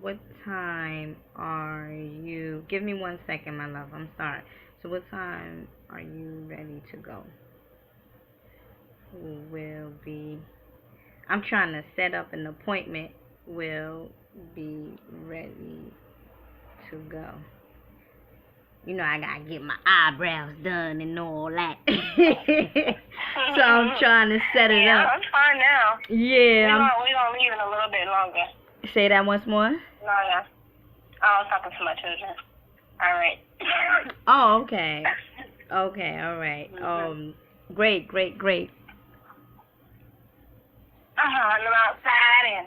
what time are you? Give me 1 second, my love. I'm sorry. So what time are you ready to go? Will be. I'm trying to set up an appointment. Will be ready to go. You know, I gotta get my eyebrows done and all that. So I'm trying to set it up. I'm fine now. Yeah. We're gonna leave in a little bit longer. Say that once more. No. I was talking to my children. All right. Oh, okay. Okay, all right. Great. I'm outside and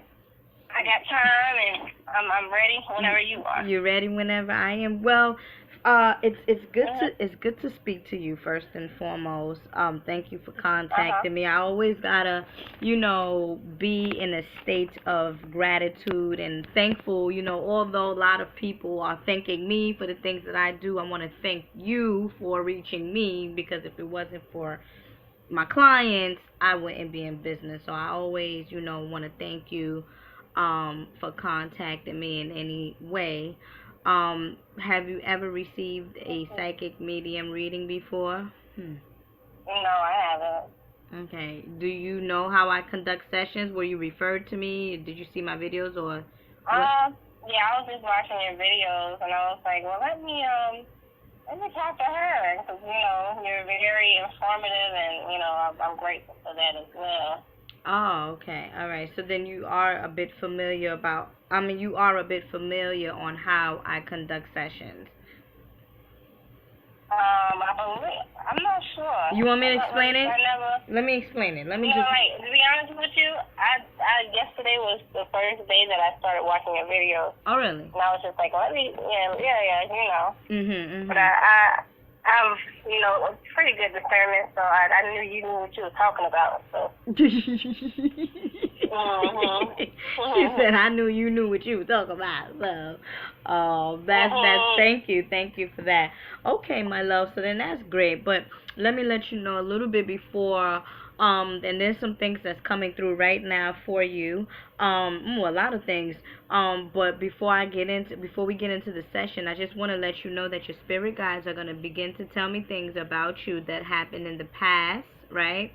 I got time and I'm ready whenever you are. You're ready whenever I am. Well, it's good to speak to you first and foremost. Thank you for contacting me. I always gotta, be in a state of gratitude and thankful. Although a lot of people are thanking me for the things that I do, I want to thank you for reaching me, because if it wasn't for my clients, I wouldn't be in business. So I always, want to thank you for contacting me in any way. Have you ever received a psychic medium reading before? No, I haven't. Okay. Do you know how I conduct sessions? Were you referred to me? Did you see my videos or? Yeah, I was just watching your videos and I was like, well, let me talk to her, because, you're very informative and, I'm grateful for that as well. Oh, okay. All right. So then you are a bit familiar on how I conduct sessions. I believe, I'm not sure. You want me to explain it? Let me explain it. To be honest with you, I yesterday was the first day that I started watching your videos. Oh, really? And I was just like, yeah. But I'm, pretty good discernment, so I knew you knew what you were talking about. So. She said, I knew you knew what you were talking about. So, that's thank you for that. Okay, my love. So then that's great. But let me let you know a little bit before. And there's some things that's coming through right now for you. A lot of things. But before we get into the session, I just want to let you know that your spirit guides are going to begin to tell me things about you that happened in the past, right?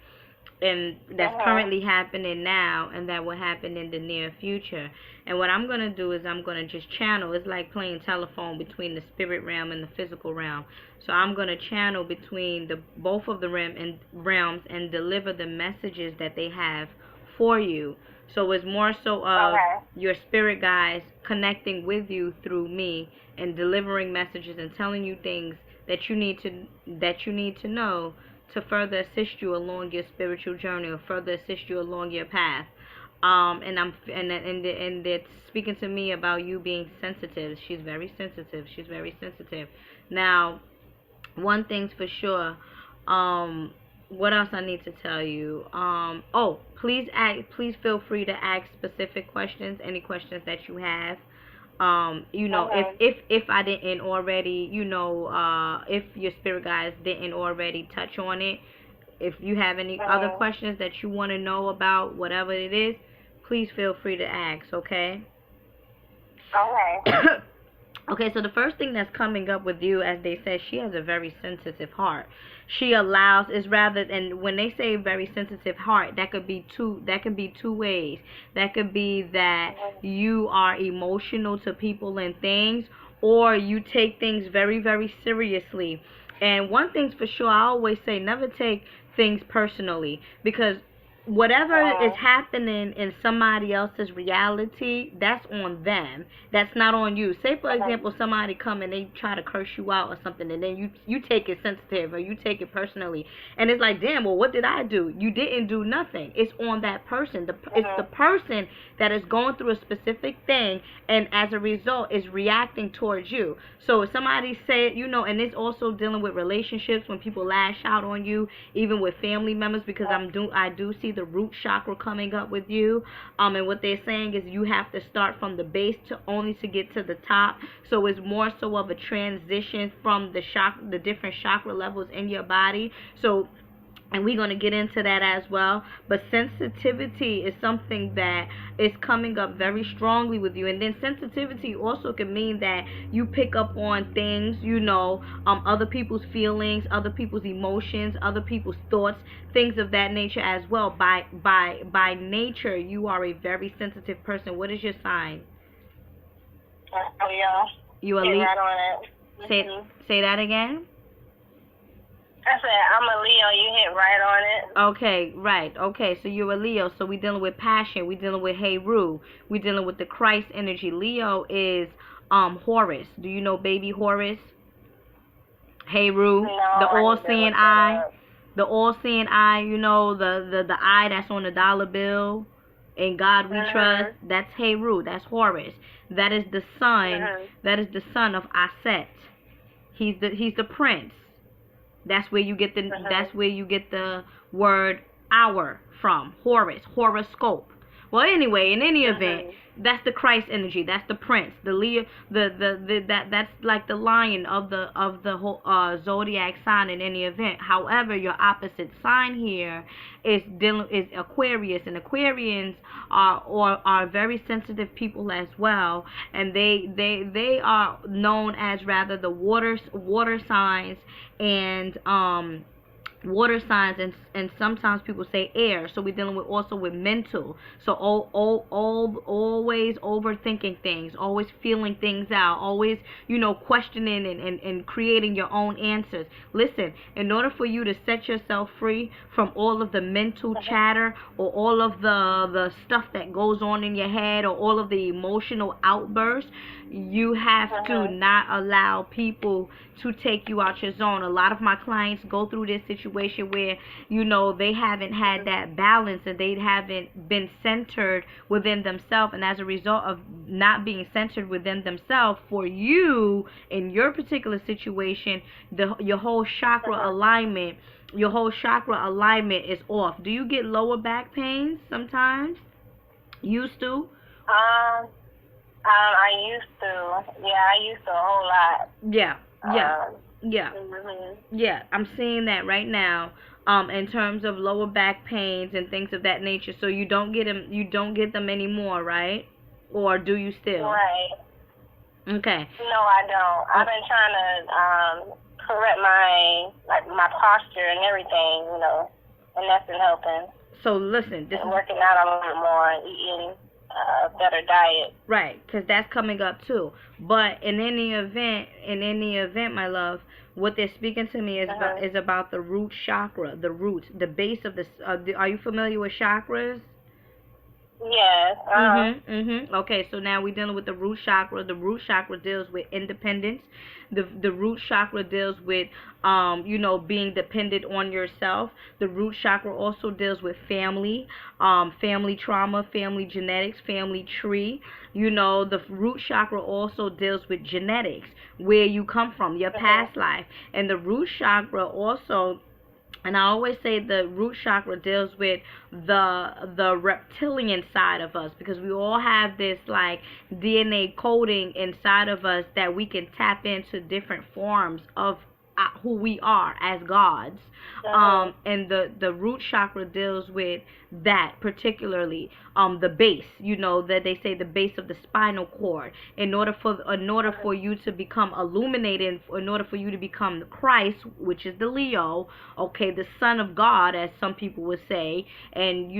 And that's currently happening now, and that will happen in the near future. And what I'm going to do is I'm going to just channel. It's like playing telephone between the spirit realm and the physical realm. So I'm going to channel between both of the realms and deliver the messages that they have for you. So it's more so of your spirit guides connecting with you through me and delivering messages and telling you things that you need to know to further assist you along your spiritual journey or further assist you along your path. And they're speaking to me about you being sensitive. She's very sensitive. Now, one thing's for sure. What else I need to tell you? Please feel free to ask specific questions, any questions that you have. If I didn't already, if your spirit guides didn't already touch on it, if you have any other questions that you want to know about whatever it is, please feel free to ask, okay? Okay. Okay, so the first thing that's coming up with you, as they said, she has a very sensitive heart. She allows, and when they say very sensitive heart, that could be two ways. That could be that you are emotional to people and things, or you take things very, very seriously. And one thing's for sure, I always say, never take things personally, because whatever is happening in somebody else's reality, that's on them. That's not on you. Say, for example, somebody come and they try to curse you out or something, and then you take it sensitive or you take it personally. And it's like, damn, well, what did I do? You didn't do nothing. It's on that person. It's the person that is going through a specific thing, and as a result is reacting towards you. So if somebody say, and it's also dealing with relationships when people lash out on you, even with family members, because I do see the root chakra coming up with you, and what they're saying is you have to start from the base to get to the top. So it's more so of a transition from the different chakra levels in your body. So and we're going to get into that as well. But sensitivity is something that is coming up very strongly with you. And then sensitivity also can mean that you pick up on things, other people's feelings, other people's emotions, other people's thoughts, things of that nature as well. By nature, you are a very sensitive person. What is your sign? Yeah. You a Leo? Leo? Right on it. Say that again. I said, I'm a Leo, you hit right on it. Okay, right. Okay, so you're a Leo. So we're dealing with passion. We're dealing with Heru. We're dealing with the Christ energy. Leo is Horus. Do you know baby Horus? Heru, no, the all-seeing eye. The all-seeing eye, the eye that's on the dollar bill. In God we trust. That's Heru. That's Horus. That is the son. That is the son of Aset. He's the prince. That's where you get the word hour from. Horus, horoscope. Well, anyway, in any event, that's the Christ energy. That's the prince, the Leo, that's like the lion of the whole zodiac sign in any event. However, your opposite sign here is Aquarius, and Aquarians are very sensitive people as well, and they are known as rather the water signs and water signs, and sometimes people say air. So we're dealing with mental. So always overthinking things, always feeling things out, always questioning and creating your own answers. Listen, in order for you to set yourself free from all of the mental chatter, or all of the stuff that goes on in your head, or all of the emotional outbursts, you have to not allow people to take you out your zone. A lot of my clients go through this situation where they haven't had that balance, and they haven't been centered within themselves, and as a result of not being centered within themselves, for you in your particular situation, your whole chakra alignment is off. Do you get lower back pains sometimes? Used to? I used to. Yeah, I used to a whole lot. Yeah. I'm seeing that right now. In terms of lower back pains and things of that nature. So you don't get them anymore, right? Or do you still? Right. Okay. No, I don't. I've been trying to correct my posture and everything, and that's been helping. So listen, working out a little more, eating better diet. Right, because that's coming up too. But in any event, my love, what they're speaking to me is about the root chakra, the root, the base of the. Are you familiar with chakras? Yes. Okay, so now we're dealing with the root chakra. The root chakra deals with independence. The root chakra deals with being dependent on yourself. The root chakra also deals with family, family trauma, family genetics, family tree. The root chakra also deals with genetics, where you come from, your past life. And the root chakra also, and I always say the root chakra deals with the reptilian side of us, because we all have this like DNA coding inside of us that we can tap into different forms of who we are as gods. And the root chakra deals with that particularly, the base, that they say the base of the spinal cord. In order for you to become illuminated, in order for you to become the Christ, which is the Leo, okay, the son of God, as some people would say, and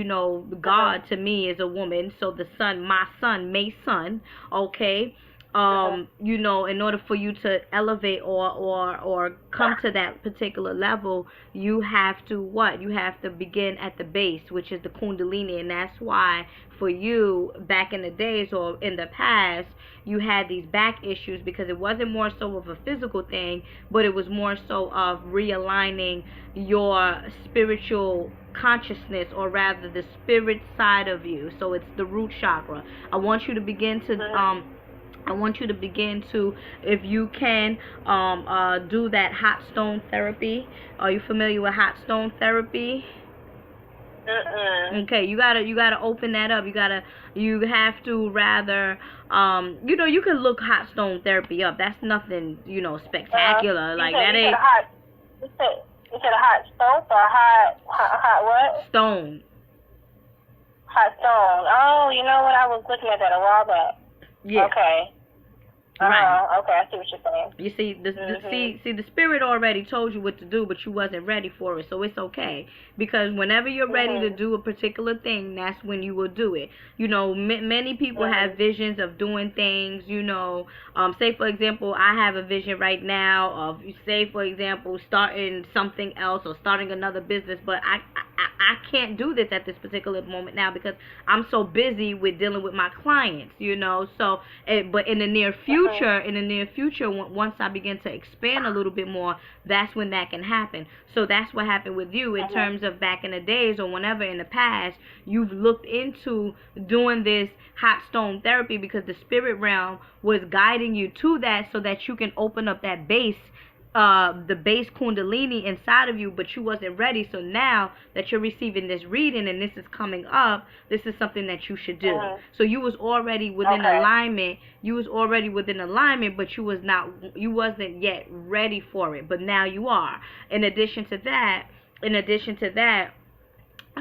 God to me is a woman, so the son, my son, may son, okay. In order for you to elevate or come to that particular level, you have to what? You have to begin at the base, which is the Kundalini, and that's why for you back in the days or in the past, you had these back issues, because it wasn't more so of a physical thing, but it was more so of realigning your spiritual consciousness, or rather the spirit side of you. So it's the root chakra. I want you to begin to, if you can, do that hot stone therapy. Are you familiar with hot stone therapy? Okay, you gotta open that up. You have to rather, you can look hot stone therapy up. That's nothing, spectacular. Like that ain't. You said a hot stove or hot what? Stone. Hot stone. Oh, you know what? I was looking at that a while back. Yeah. Okay. Right. Okay, I see what you're saying. You see, the spirit already told you what to do, but you wasn't ready for it, so it's okay. Because whenever you're ready to do a particular thing, that's when you will do it. You know, many people have visions of doing things, you know. Say, for example, I have a vision right now of, say, for example, starting something else or starting another business, but I can't do this at this particular moment now because I'm so busy with dealing with my clients, you know. So, but in the near future, once I begin to expand a little bit more, that's when that can happen. So that's what happened with you in terms of back in the days or whenever in the past you've looked into doing this hot stone therapy because the spirit realm was guiding you to that so that you can open up that base, the base kundalini inside of you, but you wasn't ready. So now that you're receiving this reading and this is coming up, this is something that you should do. So you was already within alignment. You was already within alignment, but you wasn't yet ready for it. But now you are. In addition to that, I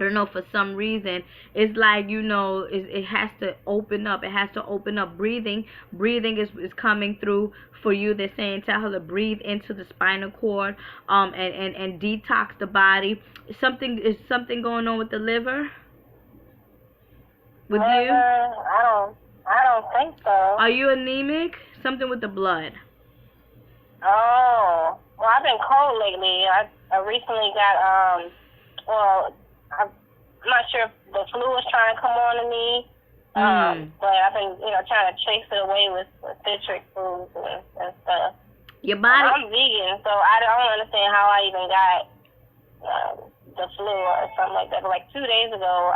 don't know, for some reason, it's like, you know, it has to open up. It has to open up. Breathing is coming through for you. They're saying tell her to breathe into the spinal cord, and detox the body. Is something going on with the liver? With you? I don't think so. Are you anemic? Something with the blood. Oh, well, I've been cold lately. I recently got I'm not sure if the flu is trying to come on to me, but I've been, trying to chase it away with citric foods and stuff. Your body. I'm vegan, so I don't understand how I even got the flu or something like that. But like 2 days ago,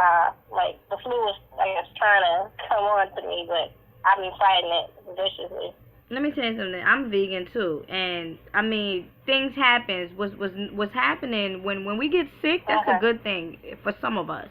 the flu was, I guess, trying to come on to me, but I've been fighting it viciously. Let me tell you something. I'm vegan too, and I mean, things happen. What's happening when we get sick? That's a good thing for some of us,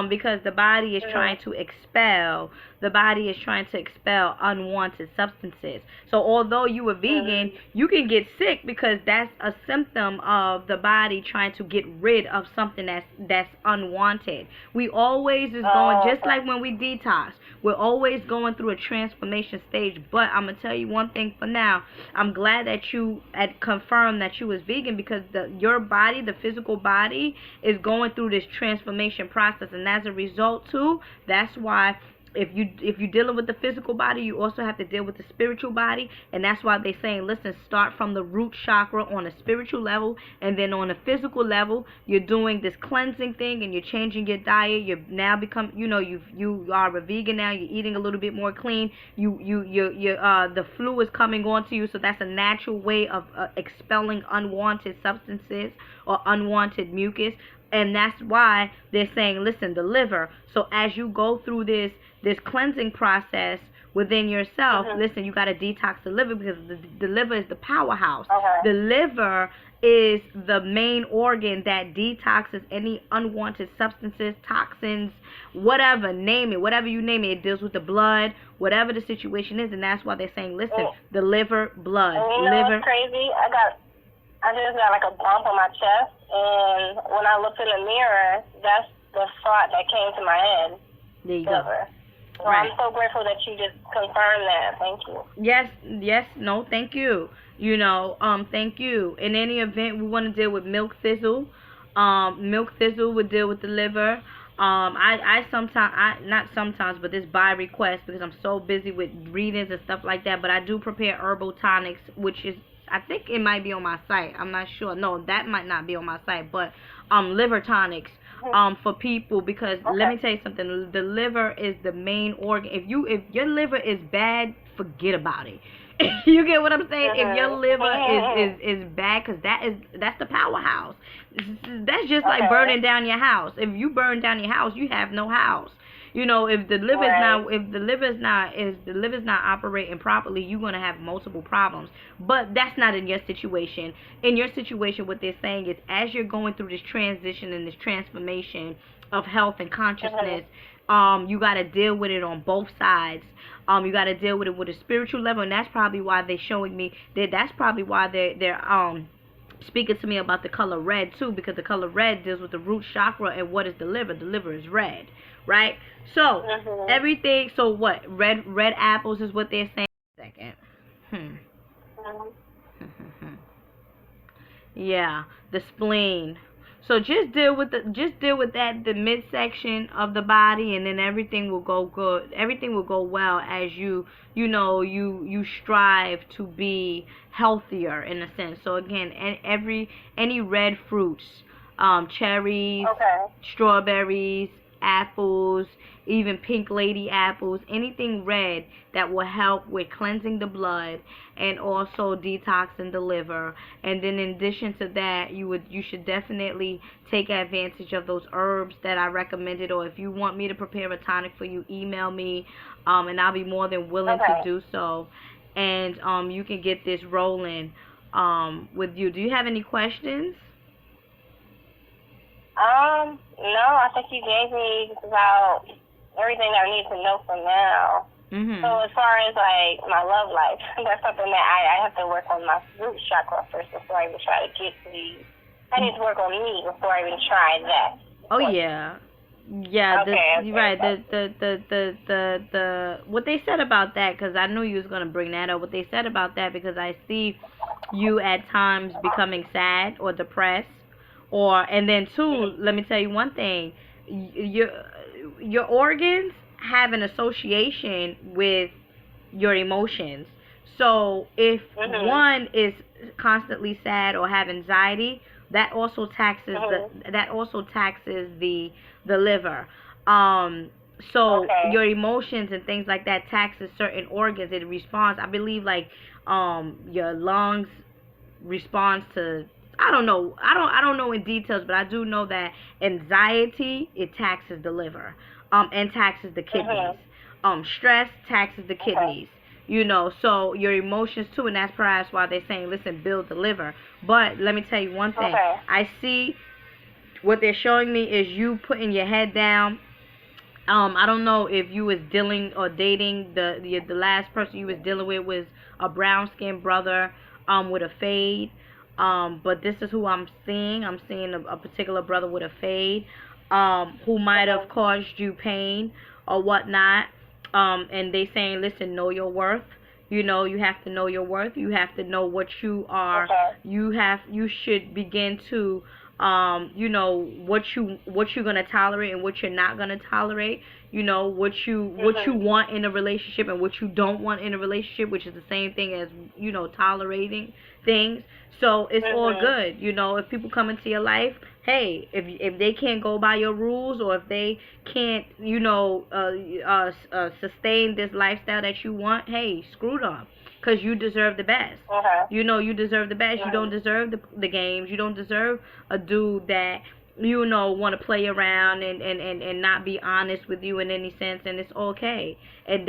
because the body is trying to expel. The body is trying to expel unwanted substances. So although you were vegan, you can get sick because that's a symptom of the body trying to get rid of something that's unwanted. We always is going, just like when we detox, we're always going through a transformation stage. But I'm gonna tell you one thing for now. I'm glad that you had confirmed that you was vegan because your body, the physical body, is going through this transformation process, and as a result too, that's why if you're dealing with the physical body, you also have to deal with the spiritual body, and that's why they're saying, listen, start from the root chakra on a spiritual level, and then on a physical level, you're doing this cleansing thing, and you're changing your diet. You're now become, you are a vegan now. You're eating a little bit more clean. The flu is coming onto you, so that's a natural way of expelling unwanted substances or unwanted mucus. And that's why they're saying, listen, the liver. So as you go through this cleansing process within yourself, listen, you got to detox the liver because the liver is the powerhouse. The liver is the main organ that detoxes any unwanted substances, toxins, whatever, name it, whatever you name it. It deals with the blood, whatever the situation is. And that's why they're saying, listen, the liver, blood, liver. What's crazy? I just got like a bump on my chest, and when I looked in the mirror, that's the thought that came to my head. There you go. So right. I'm so grateful that you just confirmed that. Thank you. Yes, no, thank you. Thank you. In any event, we want to deal with milk thistle. Milk thistle would deal with the liver. Not sometimes, but this by request because I'm so busy with readings and stuff like that, but I do prepare herbal tonics, which is, I think it might be on my site. I'm not sure. No, that might not be on my site. But liver tonics for people because let me tell you something. The liver is the main organ. If your liver is bad, forget about it. You get what I'm saying? If your liver is bad, because that's the powerhouse. That's just like burning down your house. If you burn down your house, you have no house. If the liver's not operating properly, you're gonna have multiple problems. But that's not in your situation. In your situation, what they're saying is, as you're going through this transition and this transformation of health and consciousness, you gotta deal with it on both sides. You gotta deal with it with a spiritual level, and that's probably why they're showing me that. That's probably why they're speaking to me about the color red too, because the color red deals with the root chakra and what is the liver. The liver is red, right? So everything. So what? Red apples is what they're saying. Second. Yeah, the spleen. So just deal with that, the midsection of the body, and then everything will go good. Everything will go well as you strive to be healthier in a sense. So again, any red fruits, cherries, strawberries, apples, even pink lady apples, anything red that will help with cleansing the blood and also detoxing the liver. And then in addition to that, you should definitely take advantage of those herbs that I recommended, or if you want me to prepare a tonic for you, email me, and I'll be more than willing to do so. And you can get this rolling with you. Do you have any questions? No, I think you gave me about everything I need to know for now. So as far as like my love life, that's something that I have to work on my root chakra first before I even try to get to the. I need to work on me before I even try that. Oh yeah. Yeah, you're right. The what they said about that, because I knew you was gonna bring that up. What they said about that, because I see you at times becoming sad or depressed, and then two. Let me tell you one thing. Your organs have an association with your emotions. So if one is constantly sad or have anxiety, that also taxes the liver. So your emotions and things like that taxes certain organs. It responds. I believe like your lungs responds to. I don't know. I don't know in details, but I do know that anxiety, it taxes the liver, and taxes the kidneys. Stress taxes the kidneys. So your emotions too, and that's perhaps why they're saying, listen, build the liver. But let me tell you one thing. I see what they're showing me is you putting your head down. I don't know if you was dealing or dating the last person you was dealing with was a brown skinned brother with a fade. But this is who I'm seeing. I'm seeing a particular brother with a fade, who might have caused you pain or whatnot. And they saying, listen, know your worth. You have to know your worth. You have to know what you are. You should begin to, what you're gonna tolerate and what you're not gonna tolerate. What you want in a relationship and what you don't want in a relationship, which is the same thing as tolerating things. So it's all good. If people come into your life, hey, if they can't go by your rules, or if they can't sustain this lifestyle that you want, hey, screw them. Because you deserve the best. You deserve the best. You don't deserve the games. You don't deserve a dude that want to play around and not be honest with you in any sense, and it's okay. And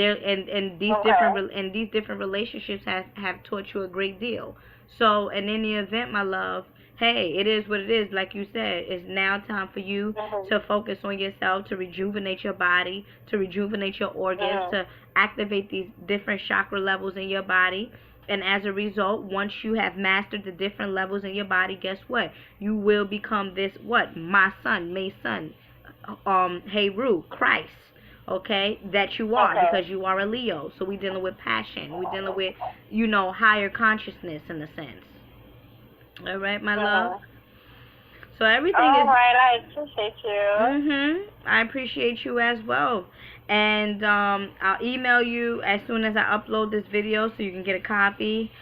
these different relationships have taught you a great deal. So in any event, my love, hey, it is what it is. Like you said, it's now time for you to focus on yourself, to rejuvenate your body, to rejuvenate your organs, to activate these different chakra levels in your body. And as a result, once you have mastered the different levels in your body, guess what? You will become this, my son, May son, Heru, Christ, that you are, because you are a Leo. So we're dealing with passion. We're dealing with, higher consciousness in a sense. All right, my love? So everything is... All right, I appreciate you. I appreciate you as well. And I'll email you as soon as I upload this video so you can get a copy.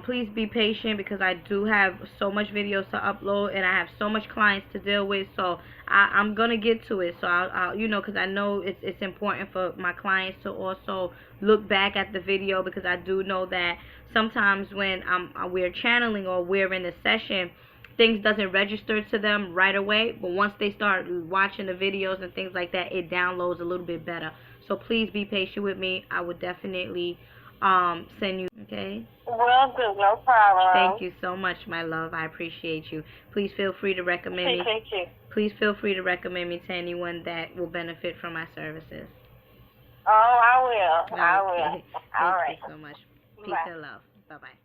Please be patient because I do have so much videos to upload and I have so much clients to deal with. So I'm going to get to it. So I'll because I know it's important for my clients to also look back at the video, because I do know that sometimes when we're channeling or we're in a session, things doesn't register to them right away, but once they start watching the videos and things like that, it downloads a little bit better. So please be patient with me. I would definitely send you, okay? Will do, no problem. Thank you so much, my love. I appreciate you. Please feel free to recommend me. Thank you. Please feel free to recommend me to anyone that will benefit from my services. Oh, I will. I will. Thank you so much. Peace and love. Bye-bye.